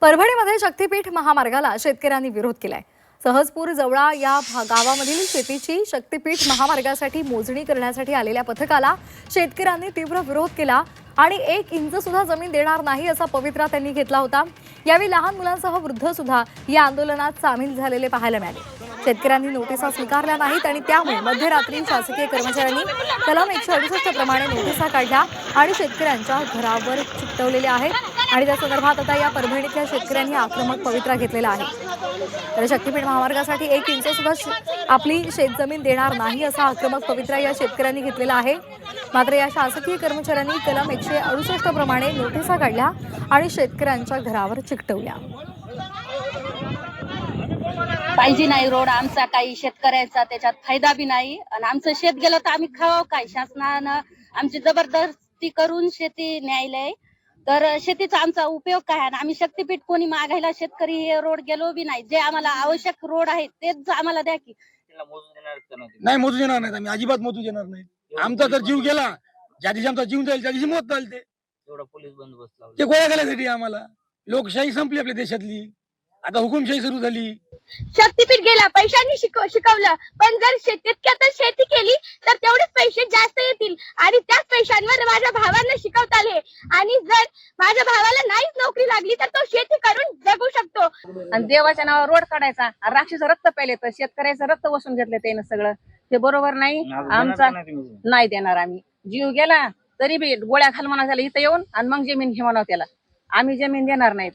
परभणीमध्ये शक्तीपीठ महामार्गाला शेतकऱ्यांनी विरोध केलाय। सहजपूर जवळा या गावामधील शेतीची शक्तीपीठ महामार्गासाठी मोजणी करण्यासाठी आलेल्या पथकाला शेतकऱ्यांनी तीव्र विरोध केला आणि 1 इंच सुद्धा जमीन देणार नाही असा पवित्रा त्यांनी घेतला होता। यावेळी लहान मुलांसह वृद्ध सुद्धा या आंदोलनात सामील झालेले पाहायला मिळाले। शेतकऱ्यांनी नोटिसा स्वीकारल्या नाहीत आणि त्यामुळे मध्यरात्री शासकीय कर्मचाऱ्यांनी कलम 168 प्रमाणे नोटिसा काढल्या आणि शेतकऱ्यांच्या घरावर चिकटवलेल्या आहेत आणि त्या संदर्भात आता या परभणीतल्या शेतकऱ्यांनी आक्रमक पवित्रा घेतलेला आहे। तर शक्तीपीठ महामार्गासाठी 1 इंच सुद्धा आपली शेतजमीन देणार नाही असा आक्रमक पवित्रा या शेतकऱ्यांनी घेतलेला आहे। मात्र या शासकीय कर्मचाऱ्यांनी कलम 168 प्रमाणे नोटिसा काढल्या आणि शेतकऱ्यांच्या घरावर चिकटवल्या। पाहिजे नाही रोड आमचा, काही शेतकऱ्याचा त्याच्यात फायदा बी नाही आणि आमचं शेत गेलं तर आम्ही खावं काय? शासनानं आमची जबरदस्ती करून शेती न्यायलंय, तर शेतीचा आमचा उपयोग काय? आणि आम्ही शक्तीपीठ कोणी मागायला शेतकरी हे रोड गेलो बी नाही। जे आम्हाला आवश्यक रोड आहे तेच आम्हाला द्या की। नाही मोजू देणार नाही, आम्ही अजिबात मोजू देणार नाही। आमचा जर जीव गेला, ज्या दिवशी आमचा जीव जाईल त्या दिवशी मोजता येईल। एवढा पोलीस बंदोबस्त लावला ते गोळ्या घालायसाठी आम्हाला। लोकशाही संपली आपल्या देशातली, आता हुकुमशाही सुरू झाली। शक्तीपीठ गेला, पैशांनी शिकवलं, पण जर तितक्यातच शेती केली तर तेवढेच पैसे जास्त येतील आणि त्याच पैशांवर माझ्या भावाला शिकवता आले आणि जर माझ्या भावाला नाहीच नोकरी लागली तर तो शेती करून जगू शकतो। आणि देवाच्या नावावर रोड काढायचा, राक्षस रक्त प्यायले तर शेतकऱ्याचं रक्त वसून घेतलं त्यानं सगळं, ते बरोबर नाही। आमचा नाही देणार आम्ही। जीव गेला तरी बी गोळ्या खाल म्हणा त्याला इथं येऊन आणि मग जमीन घे म्हणावं त्याला, आम्ही जमीन देणार नाहीत।